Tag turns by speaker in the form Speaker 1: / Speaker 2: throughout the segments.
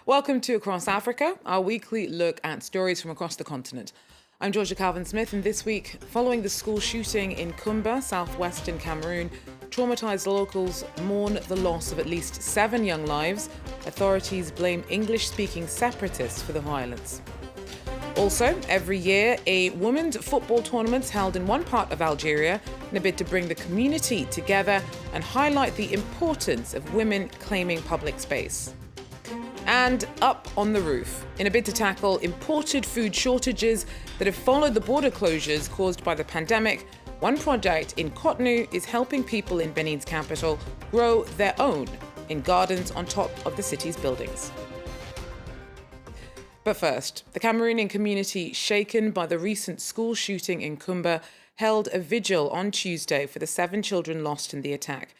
Speaker 1: Welcome to Across Africa, our weekly look at stories from across the continent. I'm Georgia Calvin-Smith, and this week, following the school shooting in Kumba, southwestern Cameroon, traumatized locals mourn the loss of at least 7 young lives. Authorities blame English-speaking separatists for the violence. Also, every year, a women's football tournament is held in one part of Algeria in a bid to bring the community together and highlight the importance of women claiming public space. And up on the roof, in a bid to tackle imported food shortages that have followed the border closures caused by the pandemic, one project in Cotonou is helping people in Benin's capital grow their own in gardens on top of the city's buildings. But first, the Cameroonian community, shaken by the recent school shooting in Kumba, held a vigil on Tuesday for the 7 children lost in the attack.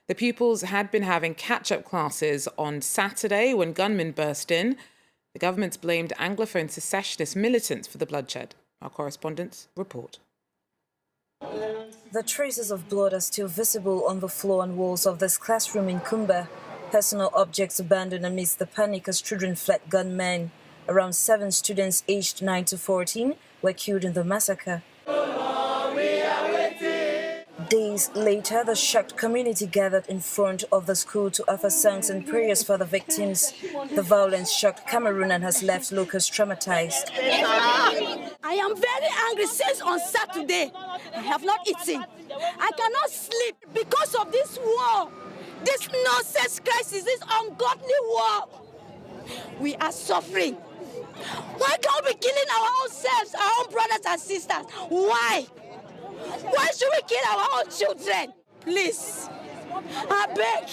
Speaker 1: The pupils had been having catch-up classes on Saturday when gunmen burst in. The government's blamed Anglophone secessionist militants for the bloodshed. Our correspondents report.
Speaker 2: The traces of blood are still visible on the floor and walls of this classroom in Kumba. Personal objects abandoned amidst the panic as children fled gunmen. Around 7 students aged 9 to 14 were killed in the massacre. Days later, the shocked community gathered in front of the school to offer songs and prayers for the victims. The violence shocked Cameroon and has left locals traumatized.
Speaker 3: I am very angry since on Saturday. I have not eaten. I cannot sleep because of this war, this nonsense crisis, this ungodly war. We are suffering. Why can't we be killing our own selves, our own brothers and sisters? Why? Why should we kill our own children? Please, I beg.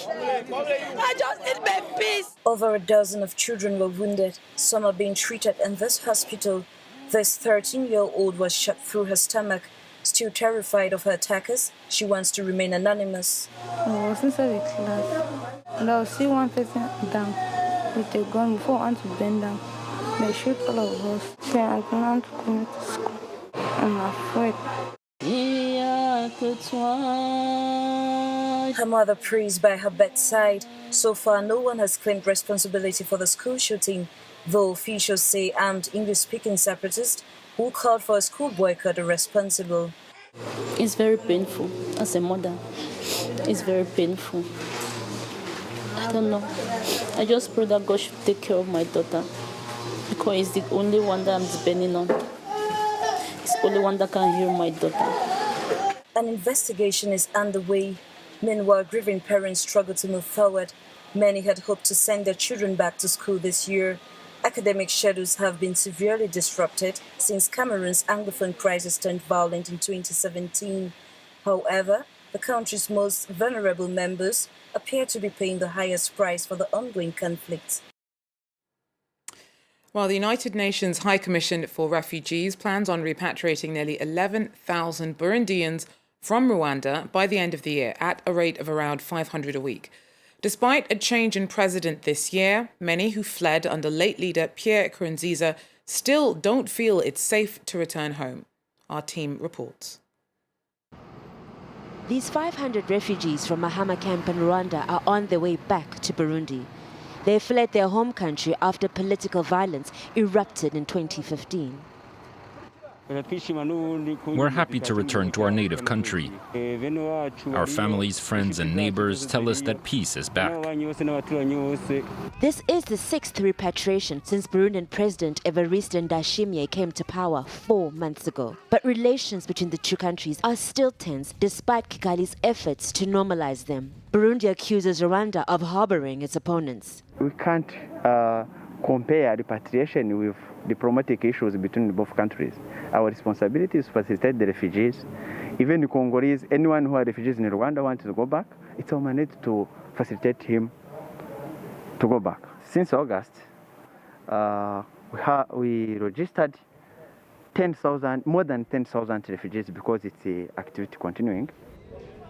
Speaker 3: I just need my peace.
Speaker 2: Over a dozen of children were wounded. Some are being treated in this hospital. This 13-year-old was shot through her stomach. Still terrified of her attackers, she wants to remain anonymous.
Speaker 4: I was inside the class, and I will see one person down with a gun before I want to bend down. They shoot all of us. Then I don't want to come to school. I'm afraid.
Speaker 2: Her mother prays by her bedside. So far, no one has claimed responsibility for the school shooting, though officials say armed English-speaking separatists who called for a school boycott are responsible.
Speaker 5: It's very painful as a mother. It's very painful. I don't know. I just pray that God should take care of my daughter, because it's the only one that I'm depending on. It's the only one that can heal my daughter.
Speaker 2: An investigation is underway. Meanwhile, grieving parents struggle to move forward. Many had hoped to send their children back to school this year. Academic schedules have been severely disrupted since Cameroon's Anglophone crisis turned violent in 2017. However, the country's most vulnerable members appear to be paying the highest price for the ongoing conflict.
Speaker 1: While the United Nations High Commission for Refugees plans on repatriating nearly 11,000 Burundians from Rwanda by the end of the year at a rate of around 500 a week. Despite a change in president this year, many who fled under late leader Pierre Nkurunziza still don't feel it's safe to return home. Our team reports.
Speaker 6: These 500 refugees from Mahama camp in Rwanda are on their way back to Burundi. They fled their home country after political violence erupted in 2015.
Speaker 7: We're happy to return to our native country. Our families, friends and neighbors tell us that peace is back.
Speaker 6: This is the 6th repatriation since Burundian President Evariste Ndayishimiye came to power 4 months ago. But relations between the two countries are still tense despite Kigali's efforts to normalize them. Burundi accuses Rwanda of harboring its opponents.
Speaker 8: We can't compare repatriation with diplomatic issues between both countries. Our responsibility is to facilitate the refugees. Even the Congolese, anyone who are refugees in Rwanda wants to go back, it's our mandate to facilitate him to go back. Since August, we registered more than 10,000 refugees because it's an activity continuing.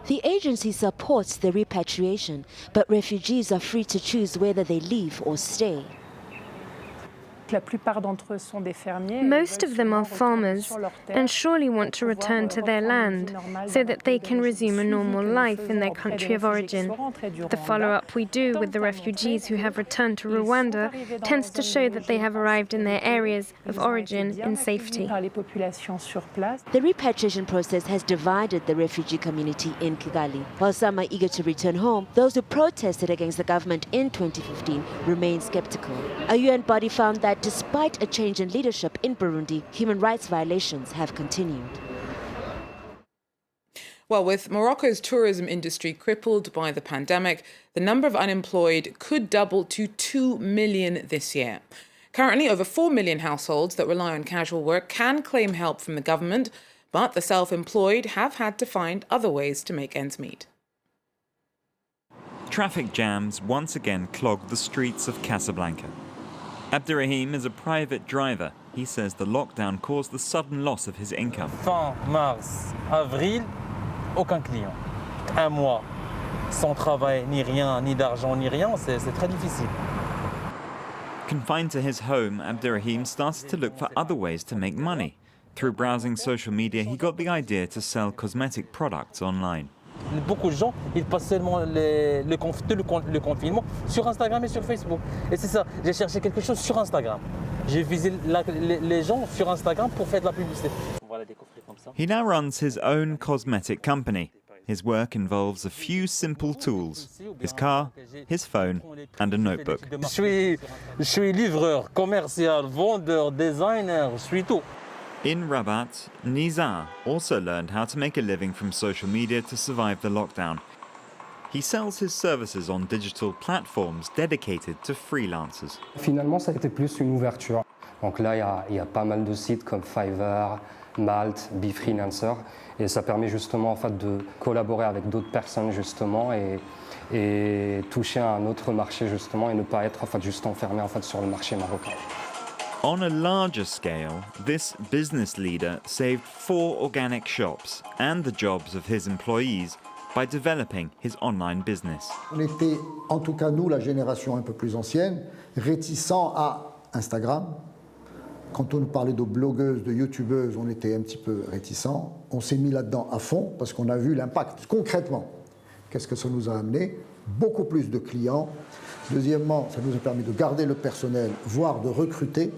Speaker 6: The agency supports the repatriation, but refugees are free to choose whether they leave or stay.
Speaker 9: Most of them are farmers and surely want to return to their land so that they can resume a normal life in their country of origin. The follow-up we do with the refugees who have returned to Rwanda tends to show that they have arrived in their areas of origin in safety.
Speaker 6: The repatriation process has divided the refugee community in Kigali. While some are eager to return home, those who protested against the government in 2015 remain skeptical. A UN body found that despite a change in leadership in Burundi, human rights violations have continued.
Speaker 1: Well, with Morocco's tourism industry crippled by the pandemic, the number of unemployed could double to 2 million this year. Currently, over 4 million households that rely on casual work can claim help from the government, but the self-employed have had to find other ways to make ends meet.
Speaker 10: Traffic jams once again clogged the streets of Casablanca. Abderrahim is a private driver. He says the lockdown caused the sudden loss of his income.
Speaker 11: Fin mars, avril, aucun client. Un mois sans travail, ni rien, ni d'argent, ni rien, c'est très difficile.
Speaker 10: Confined to his home, Abderrahim started to look for other ways to make money. Through browsing social media, he got the idea to sell cosmetic products online.
Speaker 11: Beaucoup de gens, ils passent seulement le confinement sur Instagram et sur Facebook. Et c'est ça, j'ai cherché quelque chose sur Instagram. J'ai visé les gens sur Instagram pour faire de la publicité.
Speaker 10: He now runs his own cosmetic company. His work involves a few simple tools: his car, his phone, and a notebook.
Speaker 11: Je suis livreur, commercial, vendeur, designer, je suis tout.
Speaker 10: In Rabat, Nizar also learned how to make a living from social media to survive the lockdown. He sells his services on digital platforms dedicated to freelancers.
Speaker 12: Finalement, ça a été plus une ouverture. Donc là, il y a pas mal de sites comme Fiverr, Malt, Be Freelancer, et ça permet justement en fait de collaborer avec d'autres personnes justement et toucher à un autre marché justement et ne pas être en fait juste enfermé en fait sur le marché marocain.
Speaker 10: On a larger scale, this business leader saved 4 organic shops and the jobs of his employees by developing his online business.
Speaker 13: On était, en tout cas nous, la génération un peu plus ancienne, réticents à Instagram. Quand on nous parlait de blogueuses, de youtubeuses, on était un petit peu réticents. On s'est mis là-dedans à fond parce qu'on a vu l'impact. Concrètement, qu'est-ce que ça nous a amené? Beaucoup plus de clients. Deuxièmement, ça nous a permis de garder le personnel, voire de recruter.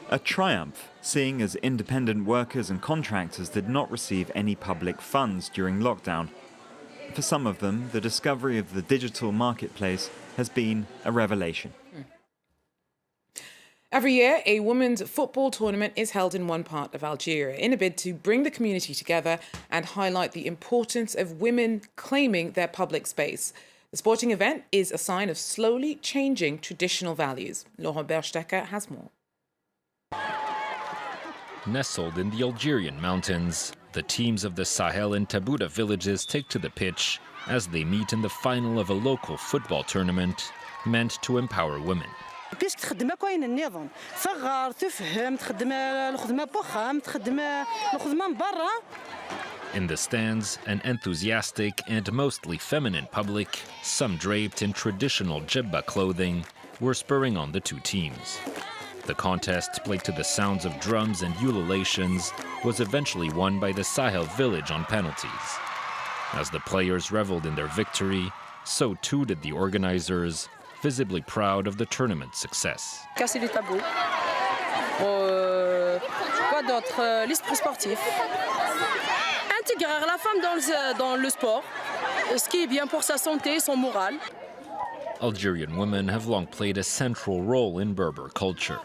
Speaker 10: A triumph, seeing as independent workers and contractors did not receive any public funds during lockdown. For some of them, the discovery of the digital marketplace has been a revelation.
Speaker 1: Every year, a women's football tournament is held in one part of Algeria in a bid to bring the community together and highlight the importance of women claiming their public space. The sporting event is a sign of slowly changing traditional values. Laurent Berstecker has more.
Speaker 7: Nestled in the Algerian mountains, the teams of the Sahel and Tabouda villages take to the pitch as they meet in the final of a local football tournament meant to empower women.
Speaker 3: كيفاش تخدمها كاين النظام صغار تفهم تخدم الخدمه بوخام تخدم الخدمه من برا.
Speaker 7: In the stands, an enthusiastic and mostly feminine public, some draped in traditional jebba clothing, were spurring on the two teams. The contest, played to the sounds of drums and ululations, was eventually won by the Sahel village on penalties. As the players reveled in their victory, so too did the organizers, visibly proud of the tournament's success.
Speaker 14: Casser les tabous. Quoi d'autre? L'esprit sportif. Intégrer la femme dans le sport, ce qui est bien pour sa santé et son moral.
Speaker 7: Algerian women have long played a central role in Berber culture.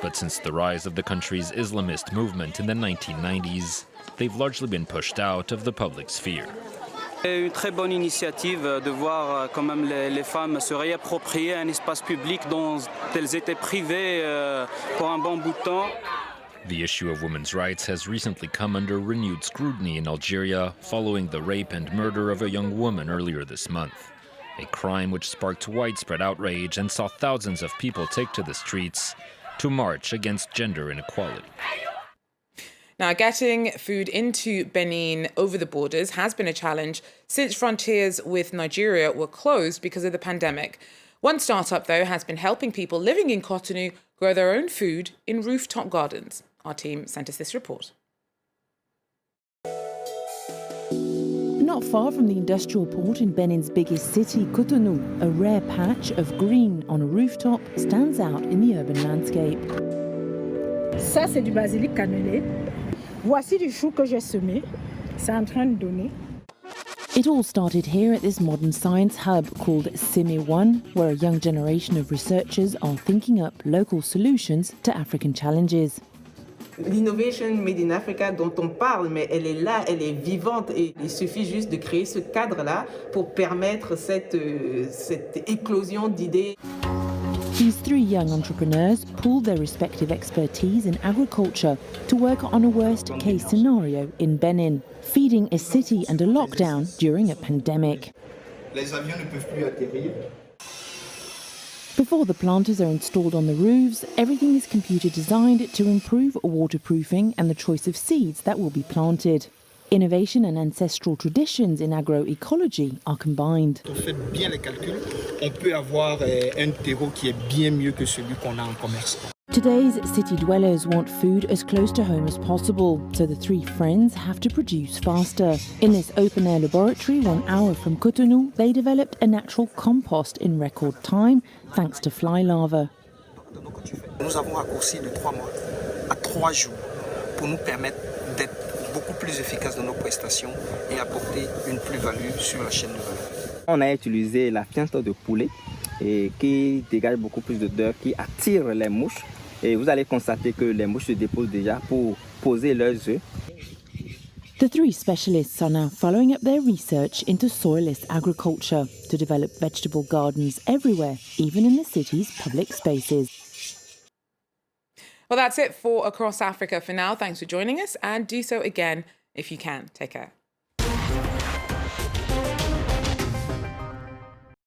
Speaker 7: But since the rise of the country's Islamist movement in the 1990s, they've largely been pushed out of the public sphere.
Speaker 15: Une très bonne initiative de voir quand même les femmes se réapproprier un espace public dont elles étaient privées pour un bon bout de temps.
Speaker 7: The issue of women's rights has recently come under renewed scrutiny in Algeria following the rape and murder of a young woman earlier this month, a crime which sparked widespread outrage and saw thousands of people take to the streets to march against gender inequality.
Speaker 1: Now, getting food into Benin over the borders has been a challenge since frontiers with Nigeria were closed because of the pandemic. One startup, though, has been helping people living in Cotonou grow their own food in rooftop gardens. Our team sent us this report.
Speaker 16: Not far from the industrial port in Benin's biggest city, Cotonou, a rare patch of green on a rooftop stands out in the urban landscape.
Speaker 17: Ça, c'est du basilic cannelé. Voici du chou que j'ai semé. C'est en train de donner.
Speaker 16: It all started here at this modern science hub called Simi 1, where a young generation of researchers are thinking up local solutions to African challenges.
Speaker 18: L'innovation made in Africa dont on parle, mais elle est là, elle est vivante et il suffit juste de créer ce cadre-là pour permettre cette éclosion d'idées.
Speaker 16: These three young entrepreneurs pooled their respective expertise in agriculture to work on a worst-case scenario in Benin, feeding a city under lockdown during a pandemic.
Speaker 19: Les avions ne peuvent plus atterrir.
Speaker 16: Before the planters are installed on the roofs, everything is computer designed to improve waterproofing and the choice of seeds that will be planted. Innovation and ancestral traditions in agroecology are combined.
Speaker 19: On fait bien les calculs, on peut avoir un terreau qui est bien mieux que celui qu'on a en commerce.
Speaker 16: Today's city dwellers want food as close to home as possible, so the three friends have to produce faster. In this open-air laboratory 1 hour from Cotonou, they developed a natural compost in record time, thanks to fly larvae.
Speaker 19: Nous avons raccourci de 3 mois à 3 jours pour nous permettre d'être beaucoup plus efficaces dans nos prestations et apporter une plus-value sur la chaîne de valeur.
Speaker 20: On a utilisé la fiente de poulet qui dégage beaucoup plus d'odeur, qui attire les mouches. Et vous allez constater que les mouches se déposent déjà pour poser leurs œufs.
Speaker 16: The three specialists are now following up their research into soilless agriculture to develop vegetable gardens everywhere, even in the city's public spaces.
Speaker 1: Well, that's it for Across Africa for now. Thanks for joining us, and do so again if you can. Take care.